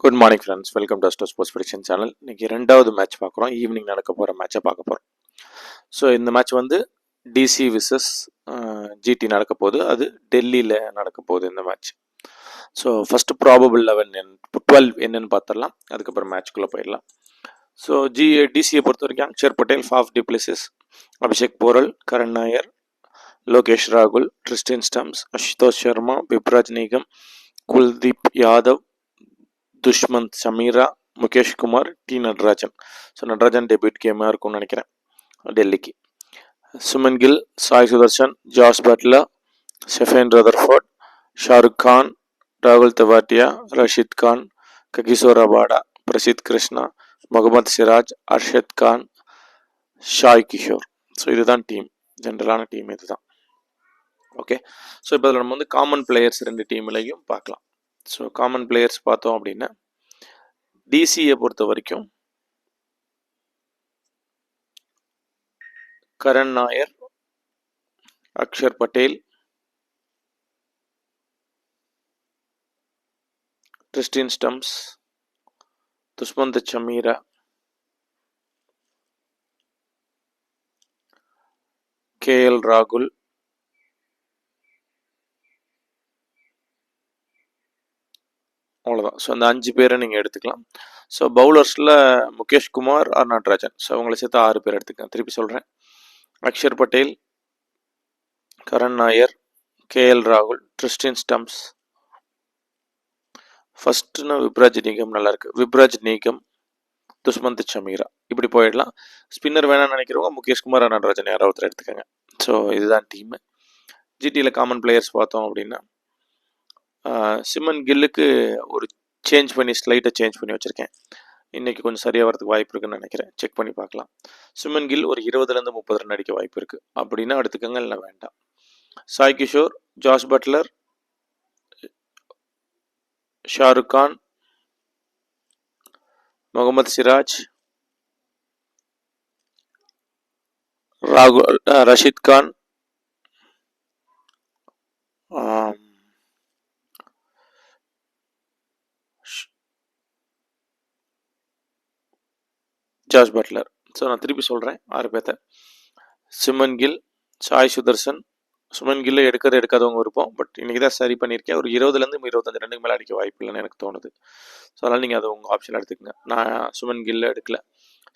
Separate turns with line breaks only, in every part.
Good morning friends, welcome to Astro sports prediction channel. இன்றைக்கி ரெண்டாவது match பார்க்குறோம். Evening நடக்க போகிற மேட்சை பார்க்க போகிறோம். ஸோ இந்த மேட்ச் வந்து டிசி விசஸ் ஜிடி நடக்க போகுது. அது டெல்லியில் நடக்க போகுது இந்த மேட்ச். ஸோ ஃபஸ்ட்டு ப்ராபபிள் 12 என்னன்னு பார்த்துடலாம். அதுக்கப்புறம் மேட்ச்குள்ளே போயிடலாம். ஸோ டிசியை பொறுத்த வரைக்கும் அக்ஷர் பட்டேல், ஃபாஃப் டிப்ளிசிஸ், அபிஷேக் போரல், கரண் நாயர், லோகேஷ் ராகுல், Tristan Stubbs, Ashutosh Sharma, Vipraj Nigam, Kuldeep Yadav, Dushmantha Chameera, Mukesh Kumar, T Natarajan. So Natarajan debut கேமாக இருக்கும்னு நினைக்கிறேன் டெல்லிக்கு. Shubman Gill, Sai Sudharsan, Jos Buttler, Sherfane Rutherford, Shahrukh Khan, ராகுல் Tewatia, Rashid Khan, Kagiso Rabada, Prasidh Krishna, Mohammed Siraj, Arshad Khan, Sai Kishore. So இதுதான் டீம், ஜென்ரலான டீம் இதுதான். ஓகே, ஸோ இப்போ அதில் நம்ம வந்து காமன் பிளேயர்ஸ் ரெண்டு டீம்லையும் பார்க்கலாம். ஸோ காமன் பிளேயர்ஸ் பார்த்தோம் அப்படின்னா டிசியை பொறுத்த வரைக்கும் Karun Nair, Axar Patel, Tristan Stubbs, Dushmantha Chameera, KL ராகுல், அவ்வளோதான். ஸோ அந்த 5 பேரை நீங்கள் எடுத்துக்கலாம். ஸோ பவுலர்ஸில் முகேஷ் குமார் ஆர் நடராஜன். ஸோ அவங்கள சேர்த்து 6 பேர் எடுத்துக்கலாம். திருப்பி சொல்கிறேன். அக்ஷர் பட்டேல், கரண் நாயர், கேஎல் ராகுல், ட்ரிஸ்டின் ஸ்டம்ஸ். ஃபஸ்ட்டுன்னா விப்ராஜ் நீகம் நல்லாயிருக்கு. விப்ராஜ் நீகம், துஷ்மந்த் சமீரா, இப்படி போயிடலாம். ஸ்பின்னர் வேணாம்னு நினைக்கிறவங்க முகேஷ் குமார் ஆர் நடராஜன் யாராவது ஒருத்தர் எடுத்துக்கோங்க. ஸோ இதுதான் டீமு. ஜிடியில் காமன் பிளேயர்ஸ் பார்த்தோம் அப்படின்னா சிமன் கில்லுக்கு ஒரு ஸ்லைட்டை சேஞ்ச் பண்ணி வச்சுருக்கேன். இன்றைக்கி கொஞ்சம் சரியாக வரதுக்கு வாய்ப்பு இருக்குன்னு நினைக்கிறேன். செக் பண்ணி பார்க்கலாம். சுமன் கில் ஒரு 20 to 30 ரன் அடிக்க வாய்ப்பு இருக்குது அப்படின்னா எடுத்துக்கோங்க, இல்லை வேண்டாம். Sai Kishore, Jos Buttler, Shahrukh Khan, Mohammed Siraj, Rashid Khan, Jos Buttler. So நான் திருப்பி சொல்கிறேன் 6 பேர்த்த. சுமன் கில், சாய் சுதர்சன். சுமன் கில்லை எடுக்காதவங்க இருப்போம். பட் இன்றைக்கி தான் சரி பண்ணியிருக்கேன். ஒரு 20 to 25 ரன்னுக்கு மேலே அடிக்க வாய்ப்பு இல்லைன்னு எனக்கு தோணுது. ஸோ அதனால் நீங்கள் அதை உங்கள் ஆப்ஷன் எடுத்துக்கங்க. நான் சுமன் கில்லை எடுக்கல.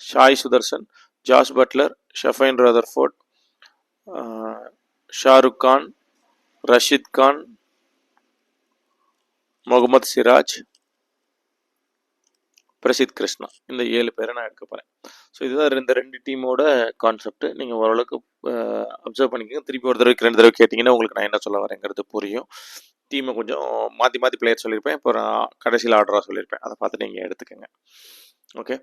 Sai Sudharsan, Jos Buttler, Sherfane Rutherford, Shahrukh Khan, Rashid Khan, Mohammed Siraj, Prasidh Krishna. இந்த 7 பேரை நான் எடுக்க போகிறேன். ஸோ இதுதான் இந்த 2 டீமோட கான்செப்ட். நீங்கள் ஓரளவுக்கு அப்சர்வ் பண்ணிக்கோங்க. திருப்பி ஒரு தடவைக்கு 2 தடவை கேட்டிங்கன்னா உங்களுக்கு நான் என்ன சொல்ல வரேங்கிறது புரியும். டீமை கொஞ்சம் மாற்றி பிளேயர் சொல்லியிருப்பேன். இப்போ நான் கடைசியில் ஆர்டராக சொல்லியிருப்பேன். அதை பார்த்து நீங்கள் எடுத்துக்கோங்க. ஓகே,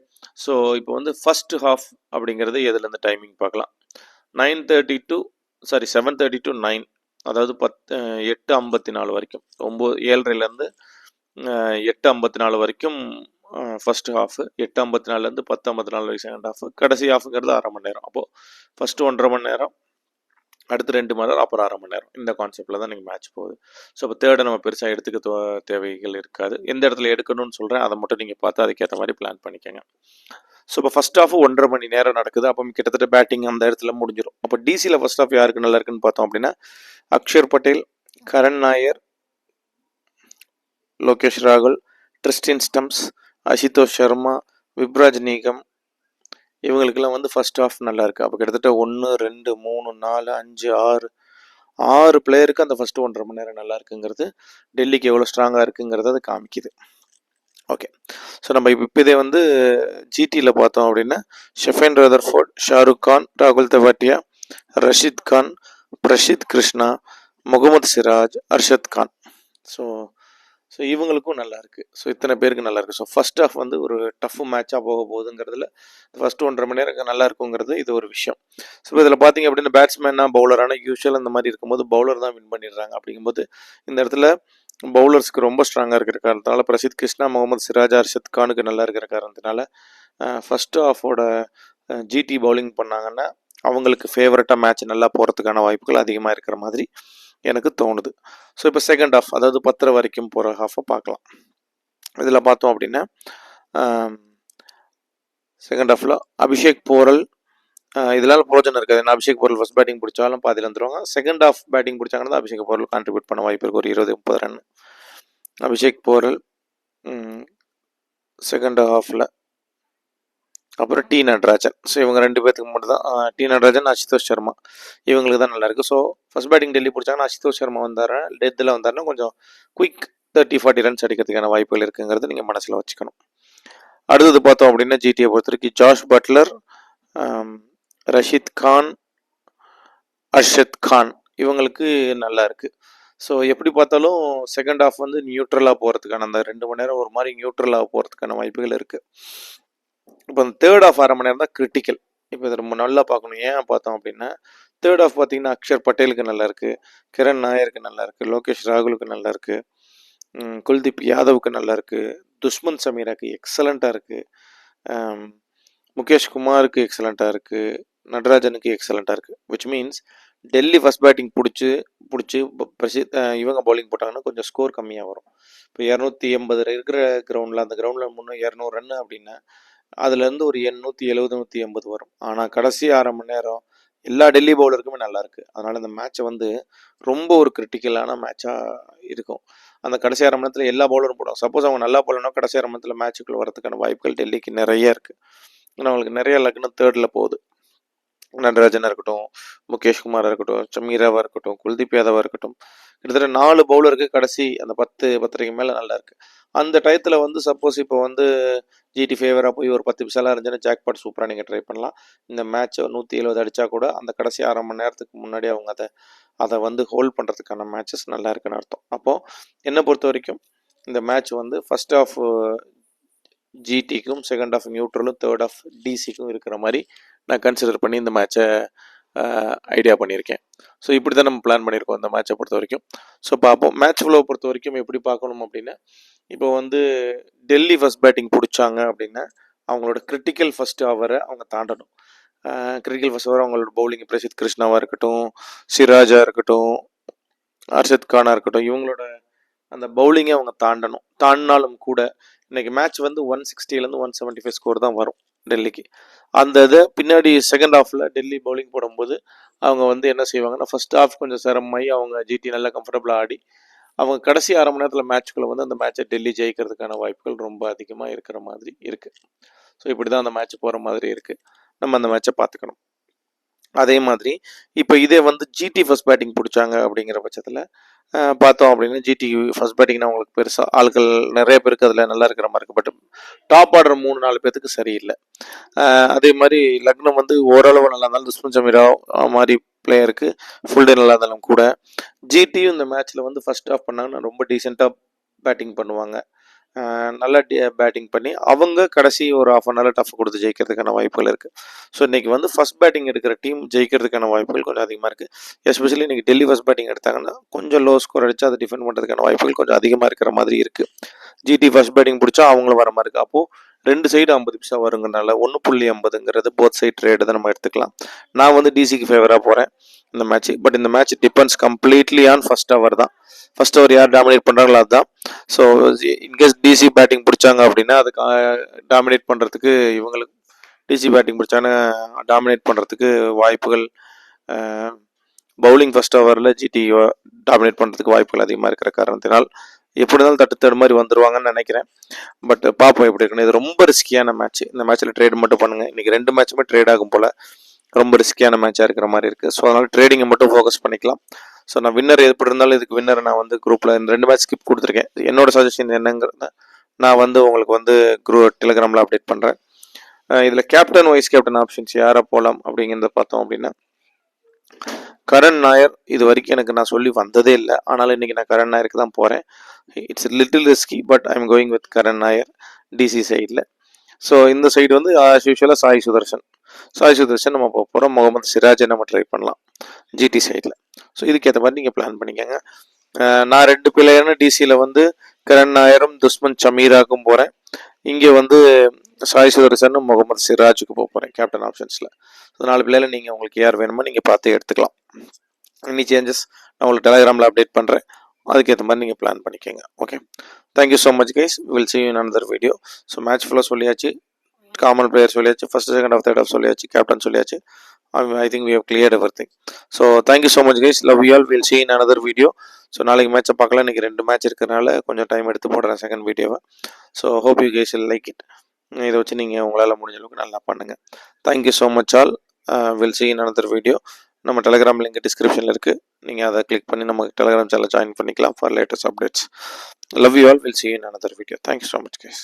ஸோ இப்போ வந்து ஃபர்ஸ்ட் ஹாஃப் அப்படிங்கிறது எதுலேருந்து டைமிங் பார்க்கலாம். 7:30 to 9, அதாவது 8:54 வரைக்கும், 7:30 8:54 வரைக்கும் ஃபர்ஸ்ட் ஹாஃப், 8:54 10:54 வரைக்கும் செகண்ட் ஹாஃப், கடைசி ஹாஃப்ங்கிறது 1/2 மணி நேரம். அப்போது ஃபஸ்ட்டு 1.5 மணி நேரம், அடுத்து 2 மணி நேரம், அப்புறம் 1/2 மணி நேரம். இந்த கான்செப்டில் தான் நீங்கள் மேட்ச் போகுது. ஸோ இப்போ தேர்டை நம்ம பெருசாக எடுத்துக்க தேவைகள் இருக்காது. எந்த இடத்துல எடுக்கணும்னு சொல்கிறேன், அதை மட்டும் நீங்கள் பார்த்து அதுக்கேற்ற மாதிரி பிளான் பண்ணிக்கோங்க. ஸோ இப்போ ஃபஸ்ட் ஹாஃப் 1.5 மணி நேரம் நடக்குது. அப்போ கிட்டத்தட்ட பேட்டிங் அந்த இடத்துல முடிஞ்சிடும். அப்போ டிசியில் ஃபஸ்ட் ஹாஃப் யாருக்கு நல்லா இருக்குன்னு பார்த்தோம் அப்படின்னா அக்ஷர் பட்டேல், கரண் நாயர், லோகேஷ் ராகுல், ட்ரிஸ்டின் ஸ்டம்ஸ், அசுதோஷ் சர்மா, விப்ராஜ் நீகம், இவங்களுக்கெல்லாம் வந்து ஃபர்ஸ்ட் ஹாஃப் நல்லா இருக்குது. அப்போ கிட்டத்தட்ட 1 2 3 4 5 6 பிளேயருக்கு அந்த ஃபஸ்ட்டு 1.5 மணி நேரம் நல்லா இருக்குங்கிறது டெல்லிக்கு எவ்வளோ ஸ்ட்ராங்காக இருக்குங்கிறத அது காமிக்குது. ஓகே, ஸோ நம்ம இப்போ இதே வந்து ஜிடியில் பார்த்தோம் அப்படின்னா ஷெஃபேன் ரதர்ஃபோர்ட், ஷாருக் கான், ராகுல் தெவாட்டியா, ரஷீத் கான், பிரசித் கிருஷ்ணா, முகமது சிராஜ், அர்ஷத் கான். ஸோ இவங்களுக்கும் நல்லா இருக்குது. ஸோ இத்தனை பேருக்கு நல்லா இருக்குது. ஸோ ஃபர்ஸ்ட் ஹாஃப் வந்து ஒரு டஃப் மேட்சாக போக போகுதுங்கிறதுல ஃபஸ்ட்டு 1.5 மணி நேரம் நல்லா இருக்குங்கிறது இது ஒரு விஷயம். ஸோ இதில் பார்த்தீங்க அப்படின்னா பேட்ஸ்மேனா பவுலரான யூஷுவல் அந்த மாதிரி இருக்கும்போது பவுலர் தான் வின் பண்ணிடுறாங்க. அப்படிங்கும்போது இந்த இடத்துல பவுலர்ஸ்க்கு ரொம்ப ஸ்ட்ராங்காக இருக்கிற காரணத்தினால பிரசித் கிருஷ்ணா, முகமது சிராஜ், அர்ஷத் கானுக்கு நல்லா இருக்கிற காரணத்தினால ஃபஸ்ட்டு ஹாஃபோட ஜிடி பவுலிங் பண்ணாங்கன்னா அவங்களுக்கு ஃபேவரட்டாக மேட்ச் நல்லா போகிறதுக்கான வாய்ப்புகள் அதிகமாக இருக்கிற மாதிரி எனக்கு தோணுது. ஸோ இப்போ செகண்ட் ஹாஃப், அதாவது 10 வரைக்கும் போகிற ஹாஃபை பார்க்கலாம். இதில் பார்த்தோம் அப்படின்னா செகண்ட் ஹாஃபில் அபிஷேக் போரல் இதெல்லாம் பிரோஜனம் இருக்காது. ஏன்னா அபிஷேக் போரல் ஃபர்ஸ்ட் பேட்டிங் பிடிச்சாலும் பாதியில் வந்துடுவாங்க. செகண்ட் ஹாஃப் பேட்டிங் பிடிச்சாங்கன்னா தான் அபிஷேக் போரல் கான்ட்ரிபியூட் பண்ண வாய்ப்பு இருக்குது. ஒரு 20-30 ரன் அபிஷேக் போரல் செகண்ட் ஹாஃபில். அப்புறம் டி நடராஜன். ஸோ இவங்க 2 பேர்த்துக்கு மட்டும் தான். டி நடராஜன், அசுதோஷ் சர்மா இவங்களுக்கு தான் நல்லாயிருக்கு. ஸோ ஃபர்ஸ்ட் பேட்டிங் டெல்லி பிடிச்சாங்கன்னா அசுதோஷ் சர்மா வந்தார் டெத்தில் வந்தாருன்னா கொஞ்சம் குயிக் 30-40 ரன்ஸ் அடிக்கிறதுக்கான வாய்ப்புகள் இருக்குங்கிறது நீங்கள் மனசில் வச்சுக்கணும். அடுத்தது பார்த்தோம் அப்படின்னா ஜிடியை பொறுத்த வரைக்கும் ஜாஷ் பட்லர், ரஷீத் கான், அர்ஷத் கான் இவங்களுக்கு நல்லா இருக்குது. ஸோ எப்படி பார்த்தாலும் செகண்ட் ஹாஃப் வந்து நியூட்ரலாக போகிறதுக்கான அந்த 2 மணி நேரம் ஒரு மாதிரி நியூட்ரலாக போகிறதுக்கான வாய்ப்புகள் இருக்குது. இப்போ அந்த தேர்ட் ஹாஃப் 1/2 மணி நேரம் தான் கிரிட்டிக்கல். இப்போ இதை ரொம்ப நல்லா பார்க்கணும். ஏன் பார்த்தோம் அப்படின்னா தேர்ட் ஹாஃப் பார்த்தீங்கன்னா அக்ஷர் பட்டேலுக்கு நல்லா இருக்குது, கிரண் நாயருக்கு நல்லா இருக்குது, லோகேஷ் ராகுலுக்கு நல்லா இருக்குது, குல்தீப் யாதவுக்கு நல்லா இருக்குது, துஷ்மன் சமீராக்கு எக்ஸலண்ட்டாக இருக்குது, முகேஷ் குமாருக்கு எக்ஸலண்ட்டாக இருக்குது, நடராஜனுக்கு எக்ஸலண்ட்டாக இருக்குது. Which means Delhi first batting பிடிச்சி இவங்க பவுலிங் போட்டாங்கன்னா கொஞ்சம் ஸ்கோர் கம்மியாக வரும். இப்போ 280 இருக்கிற கிரவுண்டில் அந்த கிரவுண்டில் 200 ரன் அப்படின்னா அதுலேருந்து ஒரு 170-180 வரும். ஆனால் கடைசி 1/2 மணி நேரம் எல்லா டெல்லி பவுலருக்குமே நல்லா இருக்குது. அதனால் இந்த மேட்சை வந்து ரொம்ப ஒரு கிரிட்டிக்கலான மேட்சாக இருக்கும். அந்த கடைசி 1/2 மணி நேரத்தில் எல்லா பவுலரும் போடுவாங்க. சப்போஸ் அவங்க நல்லா போடலன்னா கடைசி 1/2 மணி நேரத்தில் மேட்சுக்குள்ளே வரதுக்கான வாய்ப்புகள் டெல்லிக்கு நிறைய இருக்குது. ஏன்னா அவங்களுக்கு நிறைய லக்னம் தேர்டில் போகுது. நடராஜனாக இருக்கட்டும், முகேஷ் குமாராக இருக்கட்டும், சமீராவாக இருக்கட்டும், குல்தீப் யாதவாக இருக்கட்டும், கிட்டத்தட்ட 4 பவுலருக்கு கடைசி அந்த 10-10:30 மேலே நல்லா இருக்குது. அந்த டயத்தில் வந்து சப்போஸ் இப்போ வந்து ஜிடி ஃபேவராக போய் ஒரு 10 பிசாலாக இருந்துச்சுன்னா ஜாக்பாட் சூப்பராக நீங்கள் ட்ரை பண்ணலாம். இந்த மேட்ச்சை 170 அடித்தா கூட அந்த கடைசி 1/2 மணி நேரத்துக்கு முன்னாடி அவங்க அதை வந்து ஹோல்ட் பண்ணுறதுக்கான மேட்சஸ் நல்லா இருக்குன்னு அர்த்தம். அப்போது என்னை பொறுத்த வரைக்கும் இந்த மேட்ச் வந்து ஃபர்ஸ்ட் ஆஃப் ஜிடிக்கும் செகண்ட் ஆஃப் நியூட்ரலும் தேர்ட் ஆஃப் டிசிக்கும் இருக்கிற மாதிரி நான் கன்சிடர் பண்ணி இந்த மேட்சை ஐடியா பண்ணியிருக்கேன். ஸோ இப்படி தான் நம்ம பிளான் பண்ணியிருக்கோம் இந்த மேட்சை பொறுத்த வரைக்கும். ஸோ பார்ப்போம். மேட்ச் ஃப்ளோவை பொறுத்த வரைக்கும் எப்படி பார்க்கணும் அப்படின்னா இப்போ வந்து டெல்லி ஃபர்ஸ்ட் பேட்டிங் பிடிச்சாங்க அப்படின்னா அவங்களோட கிரிட்டிக்கல் ஃபர்ஸ்ட் ஹவரை அவங்க தாண்டணும். கிரிட்டிக்கல் ஃபர்ஸ்ட் ஹவர் அவங்களோட பவுலிங் பிரசித் கிருஷ்ணாவாக இருக்கட்டும், சிராஜாக இருக்கட்டும், அர்ஷத் கானாக இருக்கட்டும், இவங்களோட அந்த பவுலிங்கை அவங்க தாண்டணும். தாண்டினாலும் கூட இன்னைக்கு மேட்ச் வந்து 160லேருந்து 175 ஸ்கோர் தான் வரும் டெல்லிக்கு. அந்த இதை பின்னாடி செகண்ட் ஹாஃபில் டெல்லி பவுலிங் போடும்போது அவங்க வந்து என்ன செய்வாங்கன்னா ஃபர்ஸ்ட் ஹாஃப் கொஞ்சம் சிரமமாகி அவங்க ஜிடி நல்லா கம்ஃபர்டபுளாக ஆடி அவங்க கடைசி 1/2 மணி நேரத்தில் மேட்ச்குள்ளே வந்து அந்த மேட்சை டெல்லி ஜெயிக்கிறதுக்கான வாய்ப்புகள் ரொம்ப அதிகமாக இருக்கிற மாதிரி இருக்குது. ஸோ இப்படி தான் அந்த மேட்ச் போகிற மாதிரி இருக்குது. நம்ம அந்த மேட்சை பார்த்துக்கணும். அதே மாதிரி இப்போ இதே வந்து ஜிடி ஃபர்ஸ்ட் பேட்டிங் பிடிச்சாங்க அப்படிங்கிற பட்சத்தில் பார்த்தோம் அப்படின்னா ஜிடி ஃபர்ஸ்ட் பேட்டிங்னா அவங்களுக்கு பெருசாக ஆட்கள் நிறைய பேருக்கு அதில் நல்லா இருக்கிற மாதிரி இருக்குது. பட் டாப் ஆர்டர் 3-4 பேருக்கு சரியில்லை. அதே மாதிரி லக்னம் வந்து ஓரளவு நல்லா இருந்தாலும் துஷ்மன் சமீரா மாதிரி பிளேயருக்கு ஃபுல் டே நல்லா இருந்தாலும் கூட ஜிடியும் இந்த மேட்ச்சில் வந்து ஃபர்ஸ்ட் ஆஃப் பண்ணாங்கன்னா ரொம்ப டீசெண்டாக பேட்டிங் பண்ணுவாங்க. நல்லா பேட்டிங் பண்ணி அவங்க கடைசி ஒரு 1/2 அன் ஹவர் டஃப் கொடுத்து ஜெயிக்கிறதுக்கான வாய்ப்புகள் இருக்குது. ஸோ இன்றைக்கி வந்து ஃபர்ஸ்ட் பேட்டிங் எடுக்கிற டீம் ஜெயிக்கிறதுக்கான வாய்ப்புகள் கொஞ்சம் அதிகமாக இருக்குது. எஸ்பெஷலி இன்றைக்கி டெல்லி ஃபர்ஸ்ட் பேட்டிங் எடுத்தாங்கன்னா கொஞ்சம் லோ ஸ்கோர் அடித்து அதை டிஃபெண்ட் பண்ணுறதுக்கான வாய்ப்புகள் கொஞ்சம் அதிகமாக இருக்கிற மாதிரி இருக்குது. ஜிடி ஃபர்ஸ்ட் பேட்டிங் பிடிச்சா அவங்களும் வர மாதிரி இருக்குது. அப்போது 2 சைடு 50 பைசா வருங்கனால 1.50ங்கிறது போத் சைட் ட்ரேடு தான் நம்ம எடுத்துக்கலாம். நான் வந்து டிசிக்கு ஃபேவராக போகிறேன் இந்த மேட்ச். பட் இந்த match depends completely on first hour தான். ஃபர்ஸ்ட் ஹவர் யார் டாமினேட் பண்ணுறாங்களோ அதுதான். ஸோ இன்கேஸ் டிசி பேட்டிங் பிடிச்சாங்க அப்படின்னா அதுக்கு டாமினேட் பண்ணுறதுக்கு இவங்களுக்கு டிசி பேட்டிங் பிடிச்சாங்கன்னா டாமினேட் பண்ணுறதுக்கு வாய்ப்புகள் பவுலிங் ஃபர்ஸ்ட் ஹவரில் ஜிடி டாமினேட் பண்ணுறதுக்கு வாய்ப்புகள் அதிகமாக இருக்கிற காரணத்தினால் எப்படி இருந்தாலும் தட்டு மாதிரி வந்துடுவாங்கன்னு நினைக்கிறேன். பட் பார்ப்போம் எப்படி இருக்குன்னு. இது ரொம்ப ரிஸ்கியான மேட்ச். இந்த மேட்ச்சில் ட்ரேட் மட்டும் பண்ணுங்கள். இன்றைக்கி 2 மேட்சுமே ட்ரேட் ஆகும் போல் ரொம்ப ரிஸ்கியான மேட்சாக இருக்கிற மாதிரி இருக்குது. ஸோ அதனால் ட்ரேடிங்கை மட்டும் ஃபோக்கஸ் பண்ணிக்கலாம். ஸோ நான் வின்னர் எப்படி இருந்தாலும் இதுக்கு வின்னர் நான் வந்து குரூப்பில் இந்த 2 மேட்ச் ஸ்கிப் கொடுத்துருக்கேன். என்னோட சஜஷன் என்னங்கிறத நான் வந்து உங்களுக்கு வந்து டெலிகிராமில் அப்டேட் பண்ணுறேன். இதில் கேப்டன் வைஸ் கேப்டன் ஆப்ஷன்ஸ் யாரை போகலாம் அப்படிங்கிறத பார்த்தோம் அப்படின்னா கரண் நாயர் இது வரைக்கும் எனக்கு நான் சொல்லி வந்ததே இல்லை. ஆனாலும் இன்றைக்கி நான் கரண் நாயருக்கு தான் போகிறேன். It's little risky but I am going with Karun Nair DC சைடில். ஸோ இந்த சைடு வந்து ஆஸ் யூஷுவலாக சாய் சுதர்ஷன் நம்ம போகிறோம். முகமது சிராஜை நம்ம ட்ரை பண்ணலாம் ஜிடி சைடில். ஸோ இதுக்கேற்ற மாதிரி நீங்கள் பிளான் பண்ணிக்கோங்க. நான் 2 பிளேயர்னு டிசியில் வந்து கரண் நாயரும் துஷ்மன் சமீராக்கும் போகிறேன். இங்கே வந்து சாய் சுதர்ஷனும் முகமது சிராஜுக்கு போகிறேன் கேப்டன் ஆப்ஷன்ஸில். ஸோ 4 பிளேயரில் நீங்கள் உங்களுக்கு யார் வேணுமோ நீங்கள் பார்த்து எடுத்துக்கலாம். எனி சேஞ்சஸ் நான் உங்களுக்கு டெலிகிராமில் அப்டேட் பண்ணுறேன். அதுக்கேற்ற மாதிரி நீங்கள் பிளான் பண்ணிக்கோங்க. Okay, thank you so much guys, will see you in another video. So match ஃபுல்லாக சொல்லியாச்சு, காமன் பிளேயர் சொல்லியாச்சு, first second half third half சொல்லியாச்சு, கேப்டன் சொல்லியாச்சு. I think we have cleared everything. So thank you so much guys, love you all, we'll see you in another video. So நாளைக்கு மேட்சை பார்க்கலாம். இன்றைக்கி 2 match இருக்கிறனால கொஞ்சம் time எடுத்து போடுறேன் செகண்ட் வீடியோவை. So hope you guys will like it. இதை வச்சு நீங்கள் உங்களால் முடிஞ்ச அளவுக்கு நல்லா பண்ணுங்கள். Thank you so much all, will see you in another video. நம்ம டெலிகிராம் லிங்க் டிஸ்கிரிப்ஷனில் இருக்குது, நீங்கள் அதை கிளிக் பண்ணி நம்ம டெலிகிராம் சேனல் ஜாயின் பண்ணிக்கலாம் for latest updates. Love you all, will see you in another video. Thank you so much guys.